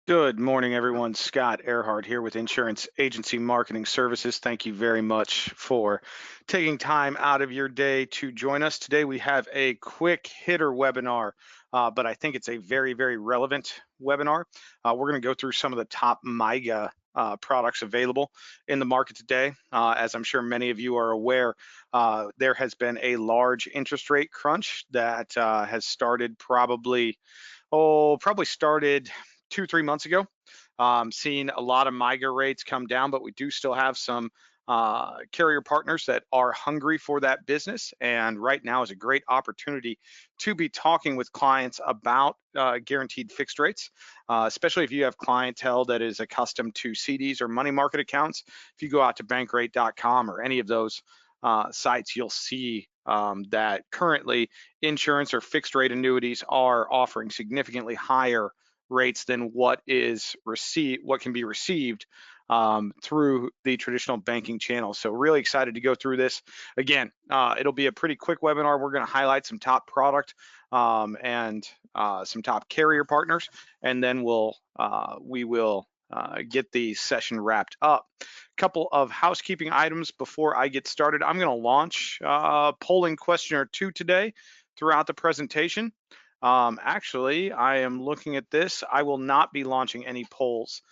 Good morning, everyone. Scott Earhart here with Insurance Agency Marketing Services. Thank you very much for taking time out of your day to join us. Today, we have a quick hitter webinar, but I think it's a very, very relevant webinar. We're going to go through some of the top MYGA products available in the market today. As I'm sure many of you are aware, there has been a large interest rate crunch that has started probably started 2, 3 months ago. Seeing a lot of MYGA rates come down, but we do still have some carrier partners that are hungry for that business. And right now is a great opportunity to be talking with clients about guaranteed fixed rates, especially if you have clientele that is accustomed to CDs or money market accounts. If you go out to bankrate.com or any of those sites, you'll see that currently insurance or fixed rate annuities are offering significantly higher rates than what can be received through the traditional banking channel. So really excited to go through this. Again, it'll be a pretty quick webinar. We're going to highlight some top product and some top carrier partners, and then we will get the session wrapped up. Couple of housekeeping items before I get started. I'm going to launch a polling question or two today throughout the presentation. Actually, I am looking at this. I will not be launching any polls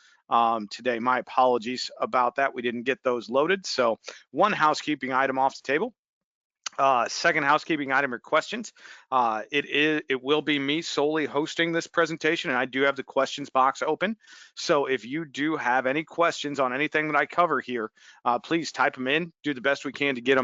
today. My apologies about that. We didn't get those loaded. So one housekeeping item off the table. Second housekeeping item are questions. It will be me solely hosting this presentation, and I do have the questions box open. So if you do have any questions on anything that I cover here, please type them in. Do the best we can to get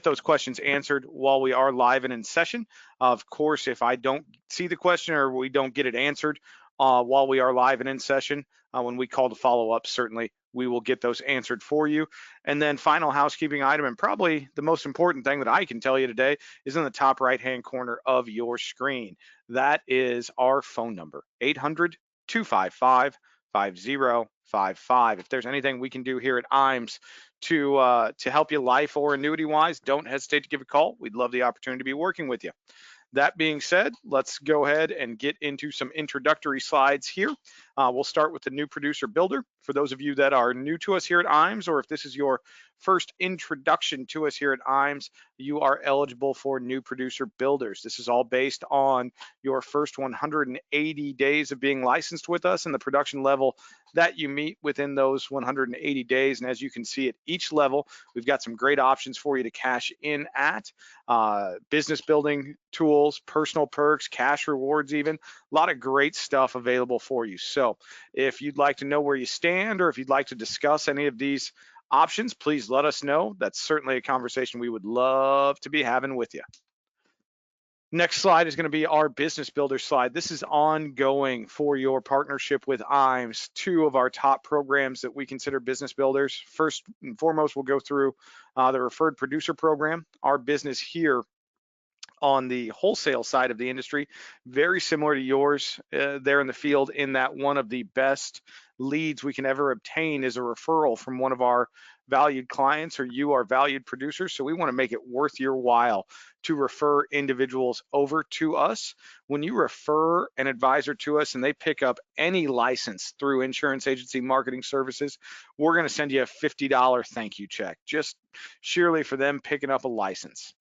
those questions answered while we are live and in session. Of course, if I don't see the question or we don't get it answered while we are live and in session, when we call to follow up, certainly we will get those answered for you. And then final housekeeping item, and probably the most important thing that I can tell you today, is in the top right-hand corner of your screen. That is our phone number, 800-255-5055. If there's anything we can do here at IAMS to help you life or annuity wise, don't hesitate to give a call. We'd love the opportunity to be working with you. That being said, let's go ahead and get into some introductory slides here. We'll start with the new producer builder. For those of you that are new to us here at IAMS, or if this is your first introduction to us here at IAMS, you are eligible for new producer builders. This is all based on your first 180 days of being licensed with us and the production level that you meet within those 180 days. And as you can see at each level, we've got some great options for you to cash in at. Business building tools, personal perks, cash rewards even. A lot of great stuff available for you. So if you'd like to know where you stand, or if you'd like to discuss any of these options, please let us know. That's certainly a conversation we would love to be having with you. Next slide is going to be our business builder slide. This is ongoing for your partnership with IAMS, two of our top programs that we consider business builders. First and foremost, we'll go through the referred producer program. Our business here on the wholesale side of the industry, very similar to yours there in the field, in that one of the best leads we can ever obtain is a referral from one of our valued clients, or you are valued producers. So we want to make it worth your while to refer individuals over to us. When you refer an advisor to us and they pick up any license through Insurance Agency Marketing Services, we're going to send you a $50 thank you check, just sheerly for them picking up a license.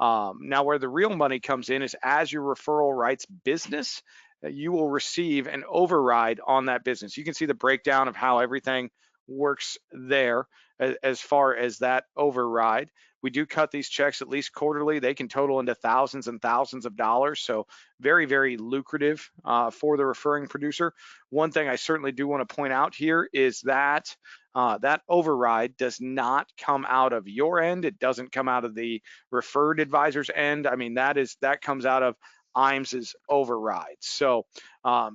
Now, where the real money comes in is as your referral writes business, you will receive an override on that business. You can see the breakdown of how everything works there as far as that override. We do cut these checks at least quarterly. They can total into thousands and thousands of dollars. So very, very lucrative for the referring producer. One thing I certainly do want to point out here is that that override does not come out of your end. It doesn't come out of the referred advisor's end. I mean, that comes out of IAMS's override. So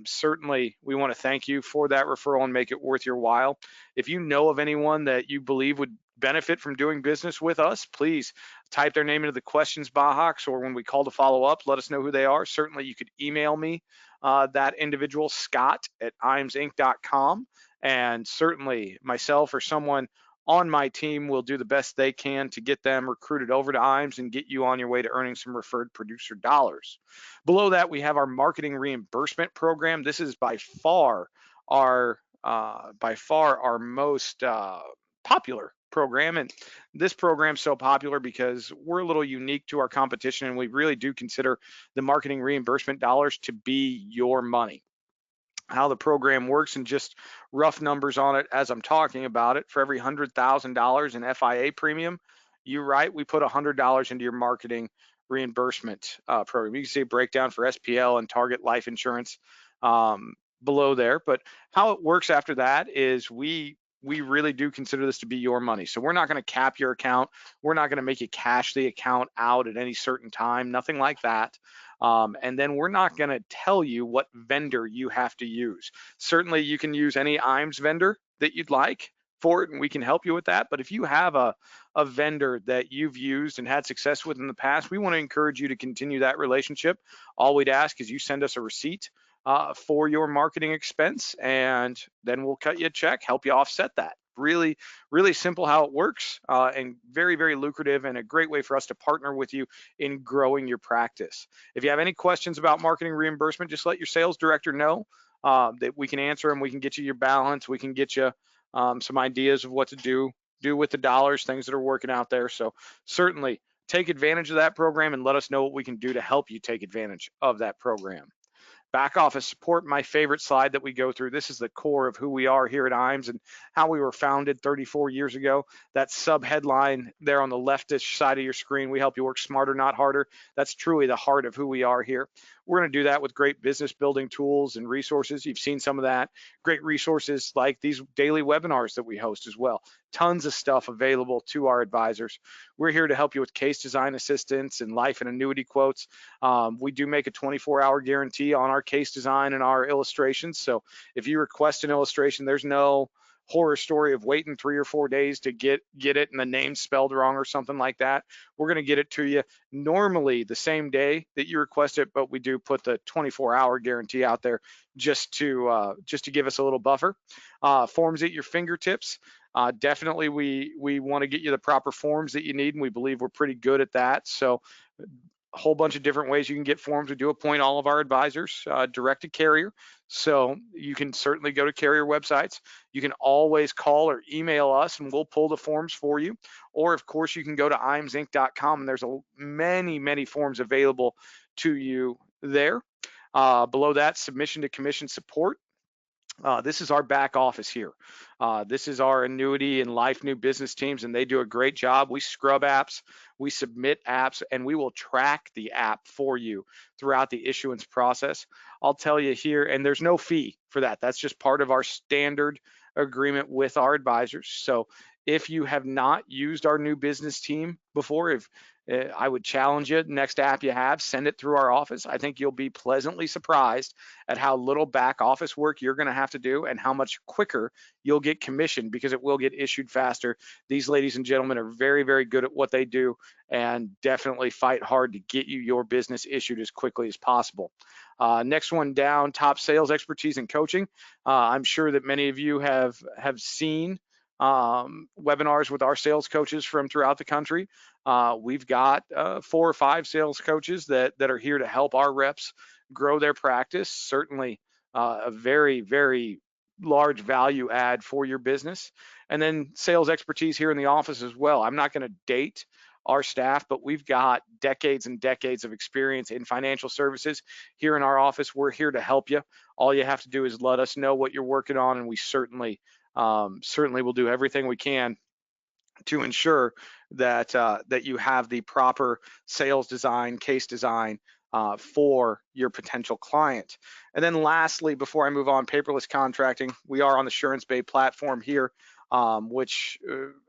certainly we want to thank you for that referral and make it worth your while. If you know of anyone that you believe would benefit from doing business with us, please type their name into the questions box, or when we call to follow up, let us know who they are. Certainly you could email me that individual, scott@iamsinc.com, and certainly myself or someone on my team will do the best they can to get them recruited over to IAMS and get you on your way to earning some referred producer dollars. Below that, we have our marketing reimbursement program. This is by far by far our most popular program. And this program's so popular because we're a little unique to our competition, and we really do consider the marketing reimbursement dollars to be your money. How the program works and just rough numbers on it as I'm talking about it. For every $100,000 in FIA premium, we put $100 into your marketing reimbursement program. You can see a breakdown for SPL and Target Life Insurance below there. But how it works after that is we really do consider this to be your money. So we're not going to cap your account. We're not going to make you cash the account out at any certain time, nothing like that. And then we're not going to tell you what vendor you have to use. Certainly you can use any IAMS vendor that you'd like for it, and we can help you with that. But if you have a vendor that you've used and had success with in the past, we want to encourage you to continue that relationship. All we'd ask is you send us a receipt for your marketing expense, and then we'll cut you a check, help you offset that. Really, really simple how it works, and very, very lucrative, and a great way for us to partner with you in growing your practice. If you have any questions about marketing reimbursement, just let your sales director know that we can answer them. We can get you your balance. We can get you some ideas of what to do with the dollars, things that are working out there. So certainly take advantage of that program and let us know what we can do to help you take advantage of that program. Back office support, my favorite slide that we go through. This is the core of who we are here at IAMS and how we were founded 34 years ago. That sub headline there on the leftish side of your screen, we help you work smarter, not harder. That's truly the heart of who we are here. We're going to do that with great business building tools and resources. You've seen some of that. Great resources like these daily webinars that we host as well. Tons of stuff available to our advisors. We're here to help you with case design assistance and life and annuity quotes. We do make a 24-hour guarantee on our case design and our illustrations. So if you request an illustration, there's no horror story of waiting 3 or 4 days to get it and the name spelled wrong or something like that. We're going to get it to you normally the same day that you request it, but we do put the 24-hour guarantee out there just to give us a little buffer. Forms at your fingertips. Definitely we want to get you the proper forms that you need, and we believe we're pretty good at that. So a whole bunch of different ways you can get forms. We do appoint all of our advisors direct to carrier. So you can certainly go to carrier websites. You can always call or email us and we'll pull the forms for you. Or of course you can go to IAMSinc.com and there's many forms available to you there. Below that, submission to commission support. This is our back office here. This is our annuity and life new business teams, and they do a great job. We scrub apps, we submit apps, and we will track the app for you throughout the issuance process. I'll tell you here, and there's no fee for that. That's just part of our standard agreement with our advisors. So if you have not used our new business team before, I would challenge you, next app you have, send it through our office. I think you'll be pleasantly surprised at how little back office work you're going to have to do and how much quicker you'll get commission because it will get issued faster. These ladies and gentlemen are very, very good at what they do and definitely fight hard to get you your business issued as quickly as possible. Next one down, top sales expertise and coaching. I'm sure that many of you have seen webinars with our sales coaches from throughout the country. We've got 4 or 5 sales coaches that are here to help our reps grow their practice. Certainly a very, very large value add for your business. And then sales expertise here in the office as well. I'm not going to date our staff, but we've got decades and decades of experience in financial services here in our office. We're here to help you. All you have to do is let us know what you're working on, and we certainly will do everything we can to ensure that you have the proper sales design, case design for your potential client. And then lastly, before I move on, paperless contracting. We are on the SuranceBay platform here, which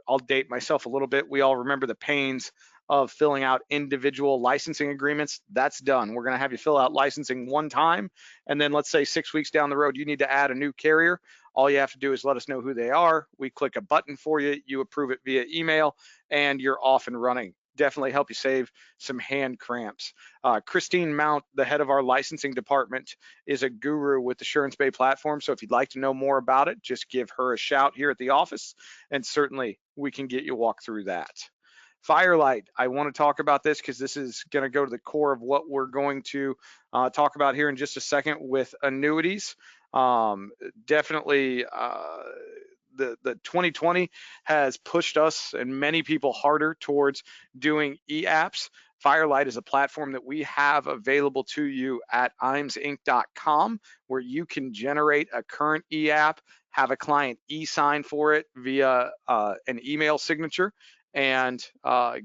I'll date myself a little bit. We all remember the pains of filling out individual licensing agreements. That's done. We're going to have you fill out licensing one time, and then let's say 6 weeks down the road you need to add a new carrier. All you have to do is let us know who they are. We click a button for you, you approve it via email, and you're off and running. Definitely help you save some hand cramps. Christine Mount, the head of our licensing department, is a guru with the SuranceBay platform. So if you'd like to know more about it, just give her a shout here at the office, and certainly we can get you walk through that. Firelight, I want to talk about this because this is going to go to the core of what we're going to talk about here in just a second with annuities. Definitely, the 2020 has pushed us and many people harder towards doing e-apps. Firelight is a platform that we have available to you at IAMSinc.com, where you can generate a current e-app, have a client e-sign for it via an email signature, and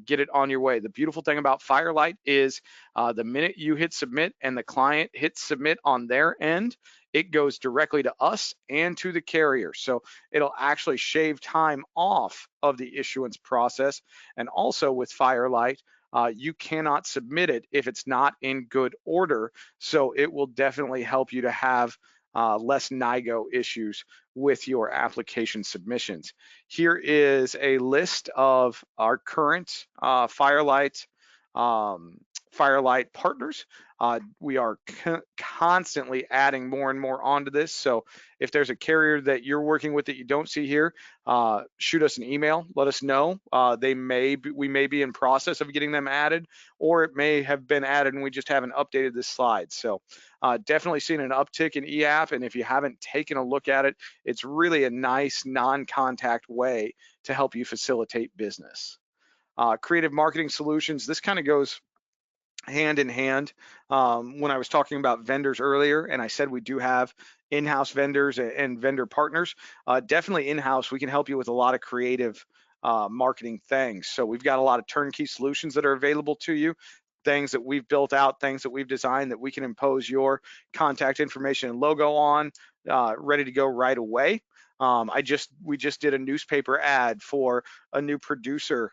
get it on your way. The beautiful thing about Firelight is the minute you hit submit and the client hits submit on their end, it goes directly to us and to the carrier. So it'll actually shave time off of the issuance process. And also with Firelight, you cannot submit it if it's not in good order. So it will definitely help you to have less NIGO issues with your application submissions. Here is a list of our current Firelight partners. We are constantly adding more and more onto this. So if there's a carrier that you're working with that you don't see here, shoot us an email. Let us know. We may be in process of getting them added, or it may have been added and we just haven't updated this slide. So definitely seeing an uptick in e-app, and if you haven't taken a look at it, it's really a nice non-contact way to help you facilitate business. Creative marketing solutions. This kind of goes hand in hand. When I was talking about vendors earlier, and I said we do have in-house vendors and vendor partners, definitely in-house, we can help you with a lot of creative marketing things. So we've got a lot of turnkey solutions that are available to you, things that we've built out, things that we've designed that we can impose your contact information and logo on, ready to go right away. We just did a newspaper ad for a new producer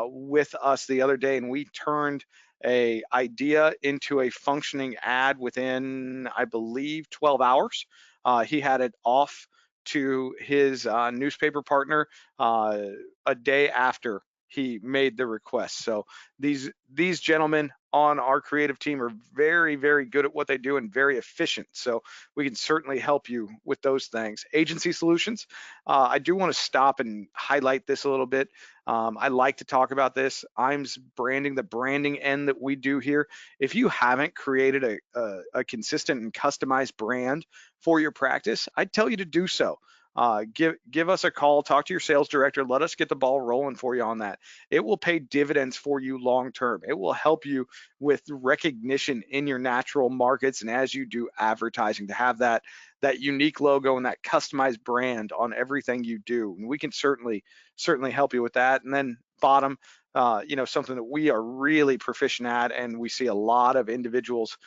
with us the other day, and we turned a idea into a functioning ad within, I believe, 12 hours. He had it off to his newspaper partner a day after he made the request. So these gentlemen on our creative team are very, very good at what they do and very efficient. So we can certainly help you with those things. Agency solutions. I do want to stop and highlight this a little bit. I like to talk about this. IAMS branding, the branding end that we do here. If you haven't created a consistent and customized brand for your practice, I'd tell you to do so. Give us a call, talk to your sales director, let us get the ball rolling for you on that. It will pay dividends for you long term. It will help you with recognition in your natural markets and as you do advertising, to have that unique logo and that customized brand on everything you do. And we can certainly help you with that. And then bottom, something that we are really proficient at, and we see a lot of individuals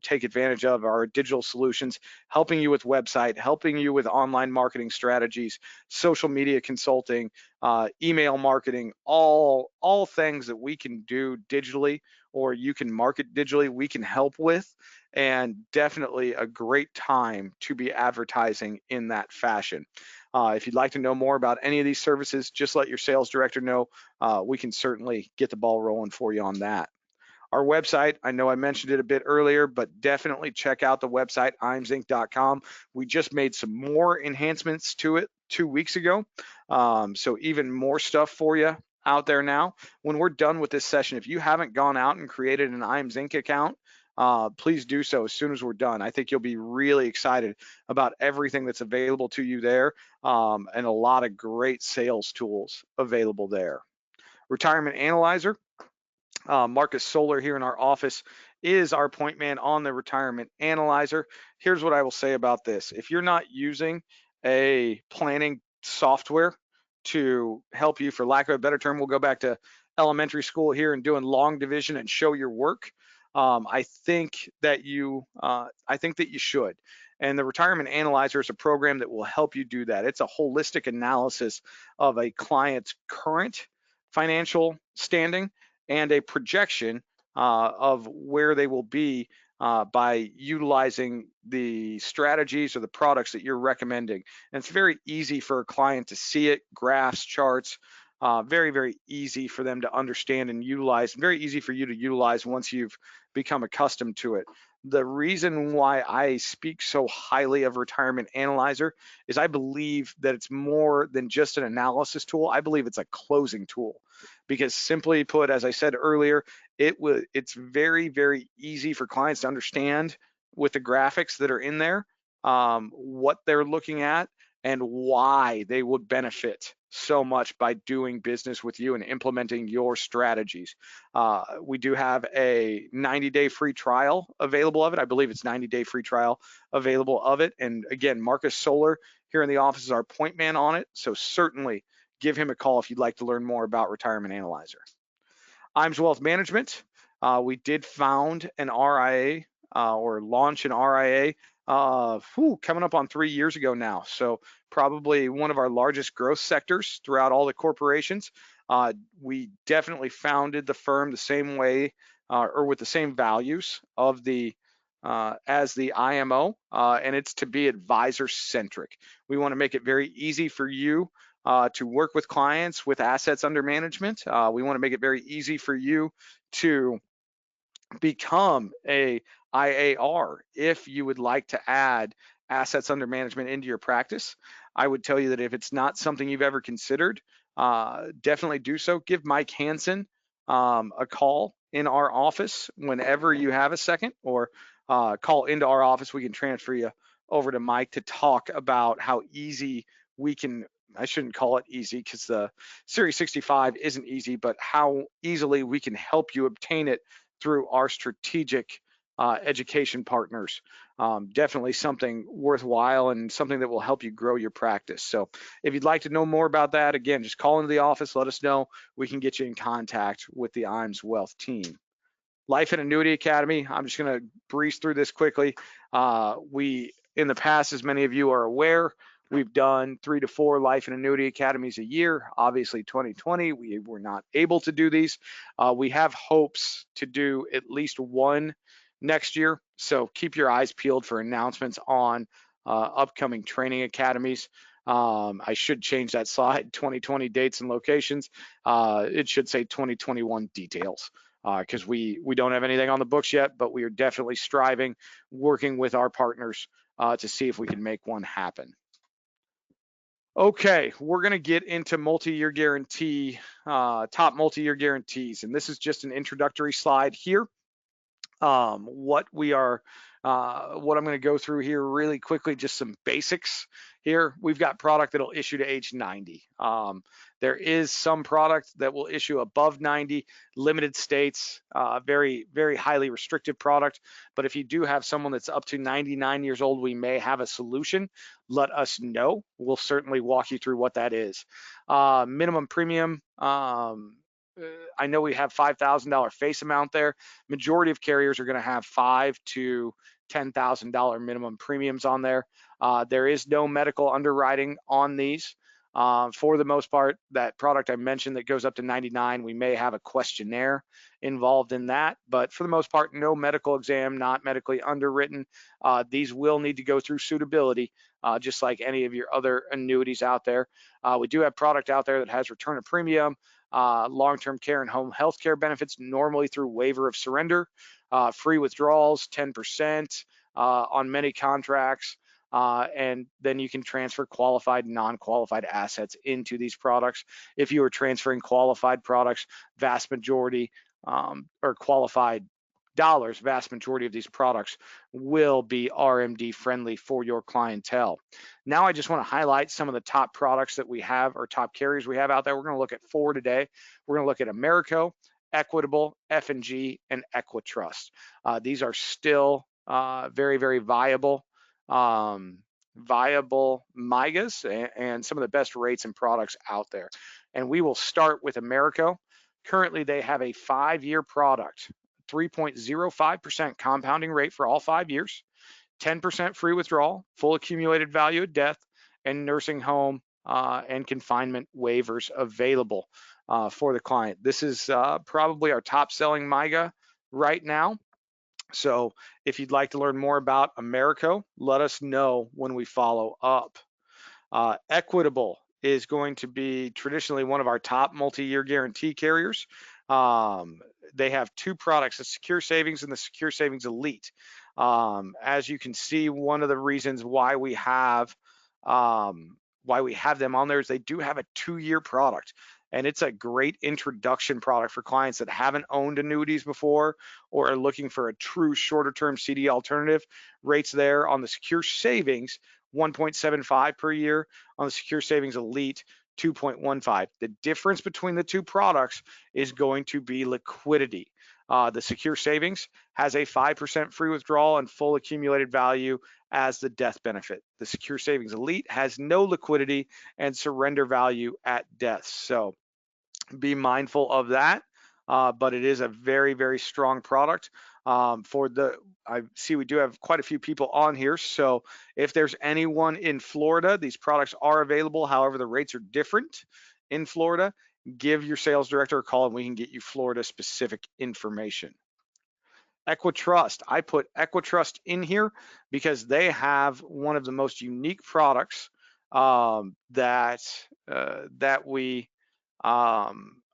take advantage of our digital solutions, helping you with website, helping you with online marketing strategies, social media consulting, email marketing, all things that we can do digitally or you can market digitally, we can help with, and definitely a great time to be advertising in that fashion. If you'd like to know more about any of these services, just let your sales director know. We can certainly get the ball rolling for you on that. Our website, I know I mentioned it a bit earlier, but definitely check out the website, IAMSinc.com. We just made some more enhancements to it 2 weeks ago. So even more stuff for you out there now. When we're done with this session, if you haven't gone out and created an IAMS Inc account, please do so as soon as we're done. I think you'll be really excited about everything that's available to you there, and a lot of great sales tools available there. Retirement Analyzer. Marcus Solar here in our office is our point man on the Retirement Analyzer. Here's what I will say about this. If you're not using a planning software to help you, for lack of a better term, we'll go back to elementary school here and doing long division and show your work. I think that you should. And the Retirement Analyzer is a program that will help you do that. It's a holistic analysis of a client's current financial standing and a projection of where they will be by utilizing the strategies or the products that you're recommending. And it's very easy for a client to see it, graphs, charts, very, very easy for them to understand and utilize, very easy for you to utilize once you've become accustomed to it. The reason why I speak so highly of Retirement Analyzer is I believe that it's more than just an analysis tool. I believe it's a closing tool, because simply put, as I said earlier, it's very, very easy for clients to understand with the graphics that are in there. what they're looking at, and why they would benefit so much by doing business with you and implementing your strategies. We do have a 90-day free trial available of it. I believe it's 90-day free trial available of it. And again, Marcus Solar here in the office is our point man on it. So certainly give him a call if you'd like to learn more about Retirement Analyzer. IAMS Wealth Management, we did found an RIA or launch an RIA coming up on 3 years ago now. So probably one of our largest growth sectors throughout all the corporations. We definitely founded the firm the same way or with the same values of the as the IMO, and it's to be advisor centric. We want to make it very easy for you to work with clients with assets under management. We want to make it very easy for you to become a IAR if you would like to add assets under management into your practice. I would tell you that if it's not something you've ever considered, definitely do so. Give Mike Hansen a call in our office whenever you have a second, or call into our office. We can transfer you over to Mike to talk about how easy we can, I shouldn't call it easy because the Series 65 isn't easy, but how easily we can help you obtain it through our strategic education partners. Definitely something worthwhile and something that will help you grow your practice. So if you'd like to know more about that, again, just call into the office, let us know. We can get you in contact with the IAMS Wealth team. Life and Annuity Academy, I'm just going to breeze through this quickly. We, in the past, as many of you are aware, we've done 3 to 4 life and annuity academies a year. Obviously, 2020, we were not able to do these. We have hopes to do at least one next year. So keep your eyes peeled for announcements on upcoming training academies. I should change that slide, 2020 dates and locations. It should say 2021 details, because we don't have anything on the books yet, but we are definitely striving, working with our partners to see if we can make one happen. Okay, we're going to get into multi-year guarantee, top multi-year guarantees, and this is just an introductory slide here. What I'm going to go through here really quickly, just some basics here. We've got product that'll issue to age 90. There is some product that will issue above 90, limited states, very, very highly restrictive product. But if you do have someone that's up to 99 years old, we may have a solution. Let us know. We'll certainly walk you through what that is. Minimum premium. I know we have $5,000 face amount there. Majority of carriers are going to have $5,000 to $10,000 minimum premiums on there. There is no medical underwriting on these. For the most part, that product I mentioned that goes up to 99, we may have a questionnaire involved in that, but for the most part, no medical exam, not medically underwritten. These will need to go through suitability, just like any of your other annuities out there. We do have product out there that has return of premium, long-term care and home health care benefits, normally through waiver of surrender, free withdrawals, 10% on many contracts, and then you can transfer qualified and non-qualified assets into these products. If you are transferring qualified products, vast majority or qualified dollars, vast majority of these products will be RMD friendly for your clientele. Now I just want to highlight some of the top products that we have, or top carriers we have out there. We're going to look at 4 today. We're going to look at Americo, Equitable, F&G, and Equitrust. These are still very, very viable MYGAs and some of the best rates and products out there. And we will start with Americo. Currently, they have a 5-year product, 3.05% compounding rate for all 5 years, 10% free withdrawal, full accumulated value at death, and nursing home and confinement waivers available for the client. This is probably our top selling MYGA right now. So if you'd like to learn more about Americo, let us know when we follow up. Equitable is going to be traditionally one of our top multi-year guarantee carriers. They have 2 products, the Secure Savings and the Secure Savings Elite. As you can see, one of the reasons why we have them on there is they do have a 2-year product. and it's a great introduction product for clients that haven't owned annuities before or are looking for a true shorter term CD alternative. Rates there on the secure savings 1.75 per year, on the secure savings elite 2.15. The difference between the two products is going to be liquidity. The secure savings has a 5% free withdrawal and full accumulated value as the death benefit. The secure savings elite has no liquidity and surrender value at death. So be mindful of that. But it is a very, very strong product. I see we do have quite a few people on here. So if there's anyone in Florida, these products are available. However, the rates are different in Florida. Give your sales director a call and we can get you Florida specific information. Equitrust. I put Equitrust in here because they have one of the most unique products that we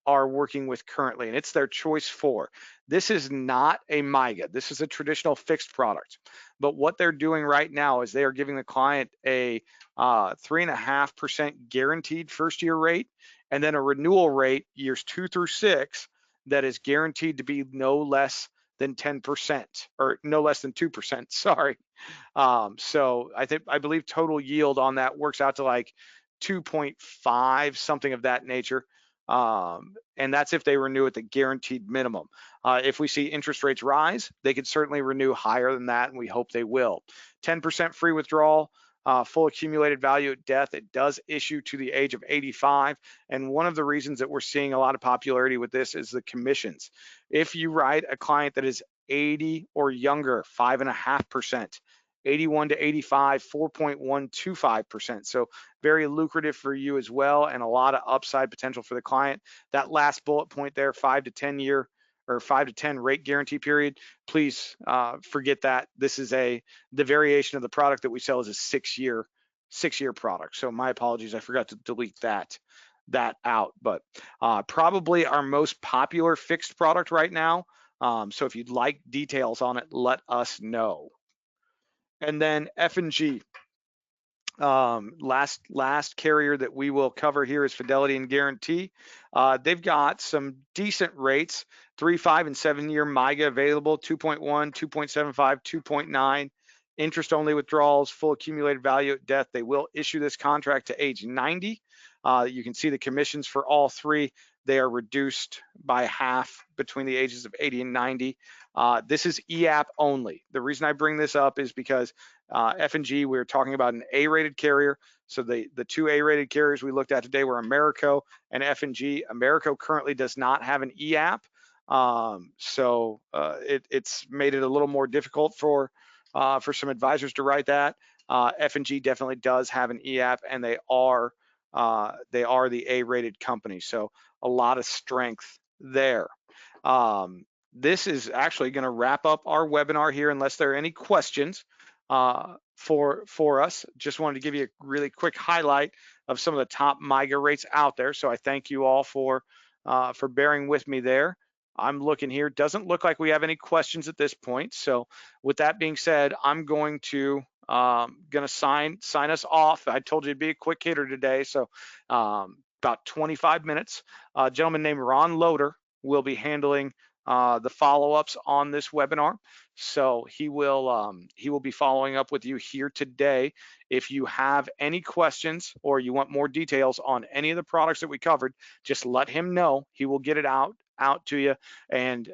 are working with currently, and it's their Choice 4. This is not a MYGA. This is a traditional fixed product. But what they're doing right now is they are giving the client a 3.5% guaranteed first year rate, and then a renewal rate years 2 through 6 that is guaranteed to be no less than 10%, or no less than 2%, sorry. So I believe total yield on that works out to like 2.5, something of that nature. And that's if they renew at the guaranteed minimum. If we see interest rates rise, they could certainly renew higher than that, and we hope they will. 10% free withdrawal, full accumulated value at death. It does issue to the age of 85. And one of the reasons that we're seeing a lot of popularity with this is the commissions. If you write a client that is 80 or younger, 5.5%. 81 to 85, 4.125%. So very lucrative for you as well, and a lot of upside potential for the client. That last bullet point there, 5 to 10 year or 5 to 10 rate guarantee period, please forget that. This is the variation of the product that we sell is a 6-year product. So my apologies, I forgot to delete that out, but probably our most popular fixed product right now. So if you'd like details on it, let us know. And then F&G, last carrier that we will cover here is Fidelity Guarantee. They've got some decent rates, 3, 5, and 7-year MYGA available, 2.1, 2.75, 2.9, interest only withdrawals, full accumulated value at death. They will issue this contract to age 90. You can see the commissions for all three. They are reduced by half between the ages of 80 and 90. This is EAP only. The reason I bring this up is because F&G, we're talking about an A-rated carrier. So the two A-rated carriers we looked at today were Americo and F&G. Americo currently does not have an EAP. So it's made it a little more difficult for some advisors to write that. F&G definitely does have an EAP, and they are the A-rated company. So a lot of strength there. This is actually going to wrap up our webinar here, unless there are any questions for us. Just wanted to give you a really quick highlight of some of the top MYGA rates out there. So I thank you all for bearing with me there. I'm looking here. Doesn't look like we have any questions at this point. So with that being said, I'm going to sign us off. I told you it'd be a quick hitter today. So about 25 minutes. A gentleman named Ron Loader will be handling the follow-ups on this webinar. So he will be following up with you here today. If you have any questions or you want more details on any of the products that we covered, just let him know. He will get it out to you. And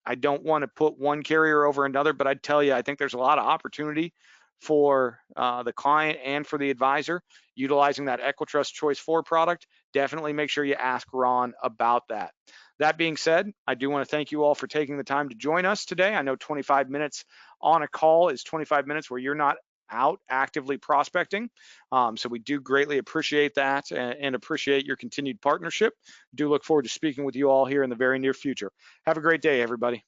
I don't want to put one carrier over another, but I'd tell you, I think there's a lot of opportunity for the client and for the advisor utilizing that Equitrust Choice 4 product. Definitely make sure you ask Ron about that. That being said, I do want to thank you all for taking the time to join us today. I know 25 minutes on a call is 25 minutes where you're not out actively prospecting. So we do greatly appreciate that and appreciate your continued partnership. Do look forward to speaking with you all here in the very near future. Have a great day, everybody.